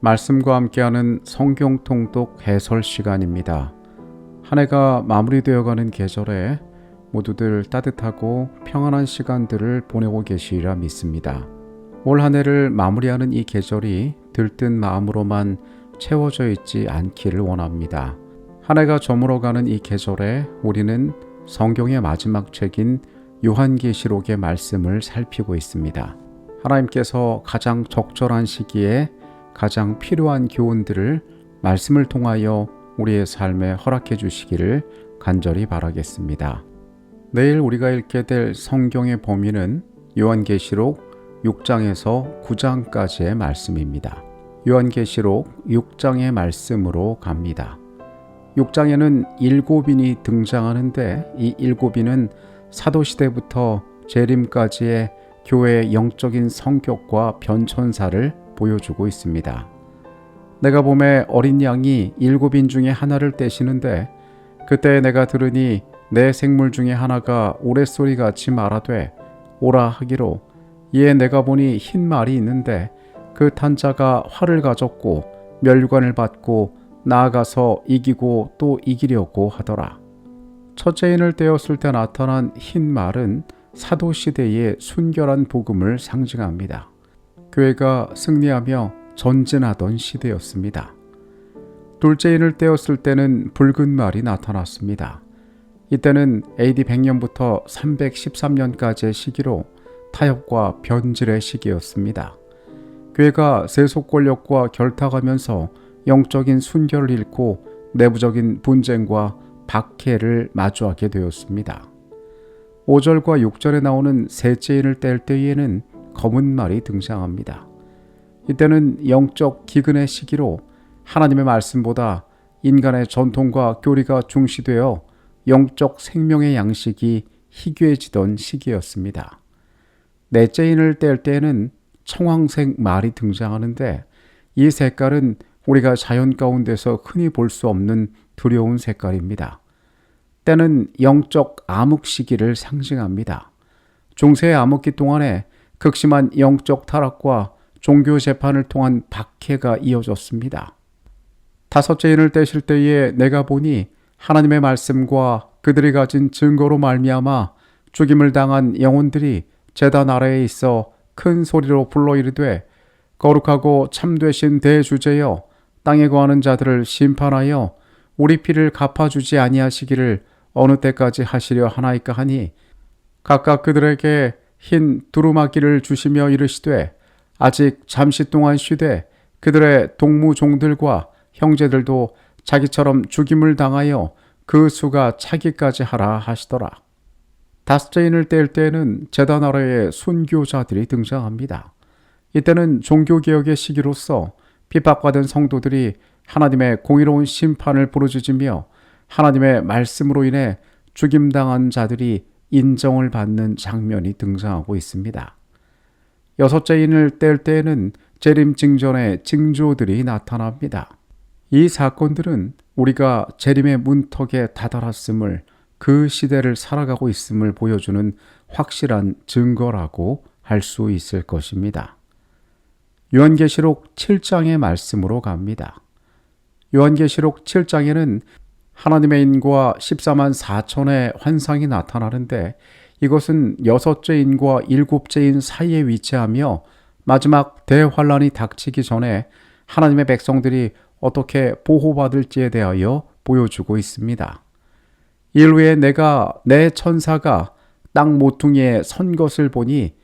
말씀과 함께하는 성경 통독 해설 시간입니다. 한 해가 마무리되어가는 계절에 모두들 따뜻하고 평안한 시간들을 보내고 계시리라 믿습니다. 올 한 해를 마무리하는 이 계절이 들뜬 마음으로만 채워져 있지 않기를 원합니다. 한 해가 저물어가는 이 계절에 우리는 성경의 마지막 책인 요한계시록의 말씀을 살피고 있습니다. 하나님께서 가장 적절한 시기에 가장 필요한 교훈들을 말씀을 통하여 우리의 삶에 허락해 주시기를 간절히 바라겠습니다. 내일 우리가 읽게 될 성경의 범위는 요한계시록 6장에서 9장까지의 말씀입니다. 요한계시록 6장의 말씀으로 갑니다. 6장에는 7인이 등장하는데 이 7인은 사도시대부터 재림까지의 교회의 영적인 성격과 변천사를 보여주고 있습니다. 내가 봄에 어린 양이 7인 중에 하나를 떼시는데 그때 내가 들으니 내 생물 중에 하나가 우레소리같이 말하되 오라 하기로 이에 내가 보니 흰 말이 있는데 그 탄 자가 활을 가졌고 멸관을 받고 나아가서 이기고 또 이기려고 하더라. 첫째 인을 떼었을 때 나타난 흰 말은 사도시대의 순결한 복음을 상징합니다. 교회가 승리하며 전진하던 시대였습니다. 둘째 인을 떼었을 때는 붉은 말이 나타났습니다. 이때는 AD 100년부터 313년까지의 시기로 타협과 변질의 시기였습니다. 교회가 세속 권력과 결탁하면서 영적인 순결을 잃고 내부적인 분쟁과 박해를 마주하게 되었습니다. 5절과 6절에 나오는 셋째 인을 뗄 때에는 검은 말이 등장합니다. 이때는 영적 기근의 시기로 하나님의 말씀보다 인간의 전통과 교리가 중시되어 영적 생명의 양식이 희귀해지던 시기였습니다. 넷째 인을 뗄 때에는 청황색 말이 등장하는데 이 색깔은 우리가 자연 가운데서 흔히 볼 수 없는 두려운 색깔입니다. 때는 영적 암흑 시기를 상징합니다. 중세의 암흑기 동안에 극심한 영적 타락과 종교 재판을 통한 박해가 이어졌습니다. 다섯째 인을 떼실 때에 내가 보니 하나님의 말씀과 그들이 가진 증거로 말미암아 죽임을 당한 영혼들이 제단 아래에 있어 큰 소리로 불러 이르되 거룩하고 참되신 대주제여 땅에 거하는 자들을 심판하여 우리 피를 갚아주지 아니하시기를 어느 때까지 하시려 하나이까 하니 각각 그들에게 흰 두루마기를 주시며 이르시되 아직 잠시 동안 쉬되 그들의 동무종들과 형제들도 자기처럼 죽임을 당하여 그 수가 차기까지 하라 하시더라. 다섯째 인을 뗄 때에는 제단 아래에 순교자들이 등장합니다. 이때는 종교개혁의 시기로서 핍박받은 성도들이 하나님의 공의로운 심판을 부르짖으며 하나님의 말씀으로 인해 죽임당한 자들이 인정을 받는 장면이 등장하고 있습니다. 여섯째 인을 뗄 때에는 재림 징전의 징조들이 나타납니다. 이 사건들은 우리가 재림의 문턱에 다다랐음을 그 시대를 살아가고 있음을 보여주는 확실한 증거라고 할 수 있을 것입니다. 요한계시록 7장의 말씀으로 갑니다. 요한계시록 7장에는 하나님의 인과 14만 4천의 환상이 나타나는데 이것은 여섯째 인과 일곱째 인 사이에 위치하며 마지막 대환란이 닥치기 전에 하나님의 백성들이 어떻게 보호받을지에 대하여 보여주고 있습니다. 일후에 내가 내 천사가 땅 모퉁이에 선 것을 보니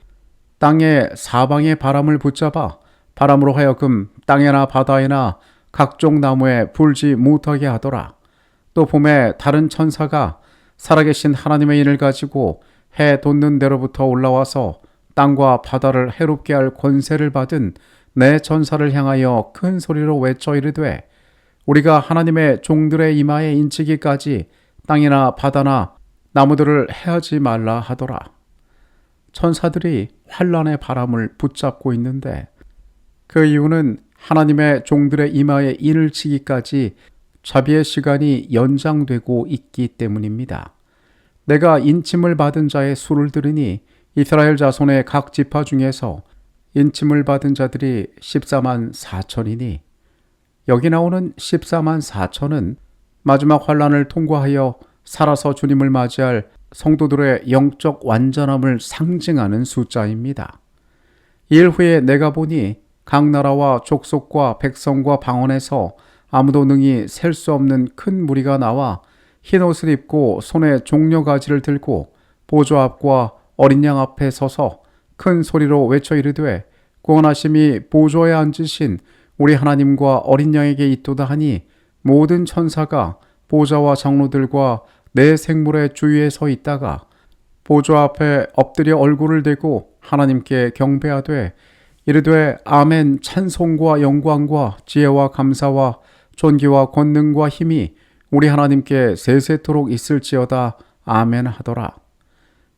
땅의 사방의 바람을 붙잡아 바람으로 하여금 땅에나 바다에나 각종 나무에 불지 못하게 하더라. 또 봄에 다른 천사가 살아계신 하나님의 인을 가지고 해 돋는 데로부터 올라와서 땅과 바다를 해롭게 할 권세를 받은 내 천사를 향하여 큰 소리로 외쳐 이르되 우리가 하나님의 종들의 이마에 인치기까지 땅이나 바다나 나무들을 해하지 말라 하더라. 천사들이 환란의 바람을 붙잡고 있는데 그 이유는 하나님의 종들의 이마에 인을 치기까지 자비의 시간이 연장되고 있기 때문입니다. 내가 인침을 받은 자의 수를 들으니 이스라엘 자손의 각 지파 중에서 인침을 받은 자들이 14만 4천이니 여기 나오는 14만 4천은 마지막 환란을 통과하여 살아서 주님을 맞이할 성도들의 영적 완전함을 상징하는 숫자입니다. 일 후에 내가 보니 각 나라와 족속과 백성과 방언에서 아무도 능히 셀 수 없는 큰 무리가 나와 흰 옷을 입고 손에 종려가지를 들고 보좌 앞과 어린 양 앞에 서서 큰 소리로 외쳐 이르되 구원하심이 보좌에 앉으신 우리 하나님과 어린 양에게 있도다 하니 모든 천사가 보좌와 장로들과 내 생물의 주위에 서 있다가 보좌 앞에 엎드려 얼굴을 대고 하나님께 경배하되 이르되 아멘 찬송과 영광과 지혜와 감사와 존귀와 권능과 힘이 우리 하나님께 세세토록 있을지어다 아멘 하더라.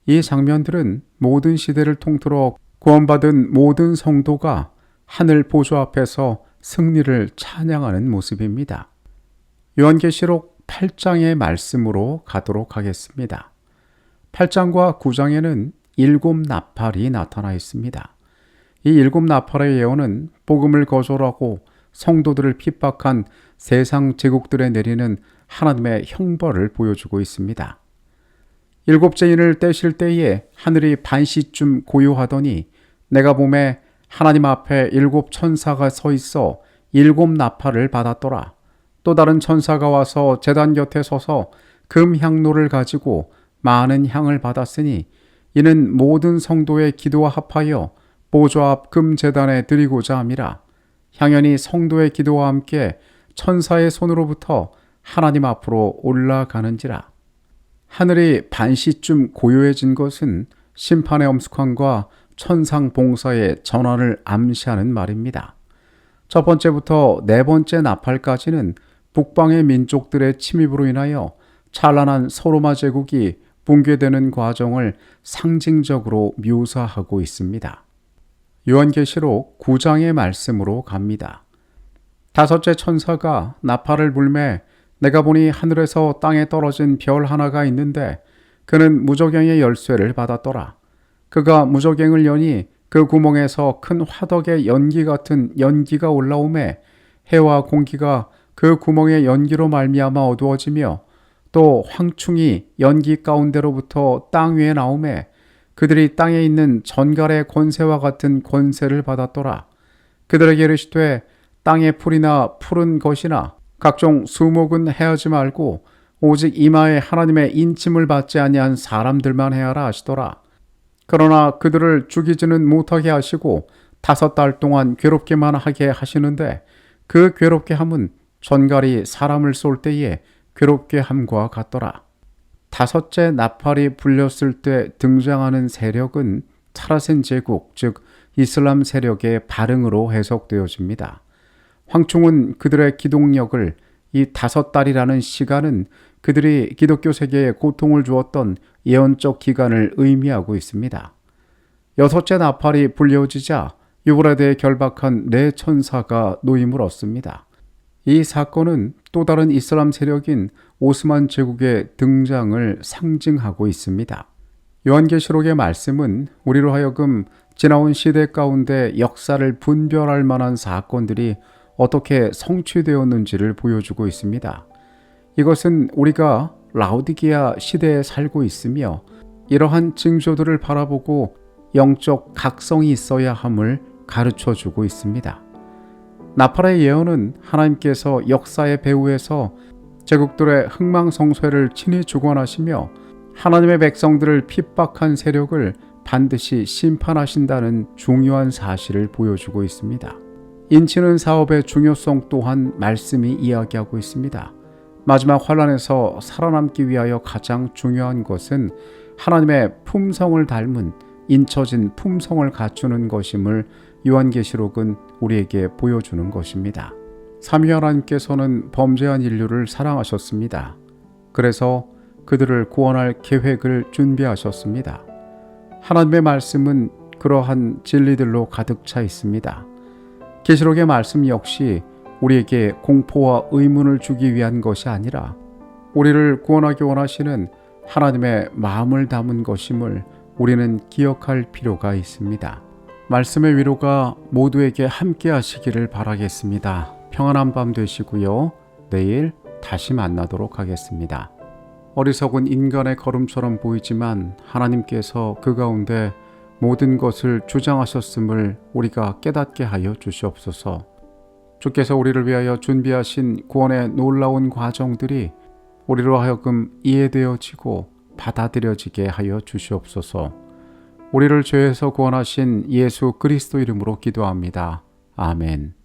이 장면들은 모든 시대를 통틀어 구원받은 모든 성도가 하늘 보좌 앞에서 승리를 찬양하는 모습입니다. 요한계시록 8장의 말씀으로 가도록 하겠습니다. 8장과 9장에는 7 나팔이 나타나 있습니다. 이 7 나팔의 예언은 복음을 거절하고 성도들을 핍박한 세상 제국들에 내리는 하나님의 형벌을 보여주고 있습니다. 7째인을 떼실 때에 하늘이 반시쯤 고요하더니 내가 보매 하나님 앞에 7 천사가 서 있어 7 나팔을 받았더라. 또 다른 천사가 와서 제단 곁에 서서 금향로를 가지고 많은 향을 받았으니 이는 모든 성도의 기도와 합하여 보좌 앞 금제단에 드리고자 함이라. 향연이 성도의 기도와 함께 천사의 손으로부터 하나님 앞으로 올라가는지라. 하늘이 반시쯤 고요해진 것은 심판의 엄숙함과 천상 봉사의 전환을 암시하는 말입니다. 첫 번째부터 네 번째 나팔까지는 북방의 민족들의 침입으로 인하여 찬란한 서로마 제국이 붕괴되는 과정을 상징적으로 묘사하고 있습니다. 요한계시록 9장의 말씀으로 갑니다. 5째 천사가 나팔을 불매 내가 보니 하늘에서 땅에 떨어진 별 하나가 있는데 그는 무저갱의 열쇠를 받았더라. 그가 무저갱을 여니 그 구멍에서 큰 화덕의 연기 같은 연기가 올라오매 해와 공기가 그 구멍의 연기로 말미암아 어두워지며 또 황충이 연기 가운데로부터 땅 위에 나오매 그들이 땅에 있는 전갈의 권세와 같은 권세를 받았더라. 그들에게 이르시되 땅의 풀이나 푸른 것이나 각종 수목은 해하지 말고 오직 이마에 하나님의 인침을 받지 아니한 사람들만 해하라 하시더라. 그러나 그들을 죽이지는 못하게 하시고 5달 동안 괴롭게만 하게 하시는데 그 괴롭게 함은 전갈이 사람을 쏠 때에 괴롭게 함과 같더라. 5째 나팔이 불렸을 때 등장하는 세력은 타라센 제국, 즉 이슬람 세력의 발흥으로 해석되어집니다. 황충은 그들의 기동력을, 이 5달이라는 시간은 그들이 기독교 세계에 고통을 주었던 예언적 기간을 의미하고 있습니다. 6째 나팔이 불려지자 유브라데에 결박한 4 천사가 노임을 얻습니다. 이 사건은 또 다른 이슬람 세력인 오스만 제국의 등장을 상징하고 있습니다. 요한계시록의 말씀은 우리로 하여금 지나온 시대 가운데 역사를 분별할 만한 사건들이 어떻게 성취되었는지를 보여주고 있습니다. 이것은 우리가 라오디게아 시대에 살고 있으며 이러한 징조들을 바라보고 영적 각성이 있어야 함을 가르쳐주고 있습니다. 나팔의 예언은 하나님께서 역사의 배후에서 제국들의 흥망성쇠를 친히 주관하시며 하나님의 백성들을 핍박한 세력을 반드시 심판하신다는 중요한 사실을 보여주고 있습니다. 인치는 사업의 중요성 또한 말씀이 이야기하고 있습니다. 마지막 환란에서 살아남기 위하여 가장 중요한 것은 하나님의 품성을 닮은 인쳐진 품성을 갖추는 것임을 요한계시록은 우리에게 보여주는 것입니다. 삼위 하나님께서는 범죄한 인류를 사랑하셨습니다. 그래서 그들을 구원할 계획을 준비하셨습니다. 하나님의 말씀은 그러한 진리들로 가득 차 있습니다. 계시록의 말씀 역시 우리에게 공포와 의문을 주기 위한 것이 아니라 우리를 구원하기 원하시는 하나님의 마음을 담은 것임을 우리는 기억할 필요가 있습니다. 말씀의 위로가 모두에게 함께 하시기를 바라겠습니다. 평안한 밤 되시고요. 내일 다시 만나도록 하겠습니다. 어리석은 인간의 걸음처럼 보이지만 하나님께서 그 가운데 모든 것을 주장하셨음을 우리가 깨닫게 하여 주시옵소서. 주께서 우리를 위하여 준비하신 구원의 놀라운 과정들이 우리로 하여금 이해되어지고 받아들여지게 하여 주시옵소서. 우리를 죄에서 구원하신 예수 그리스도 이름으로 기도합니다. 아멘.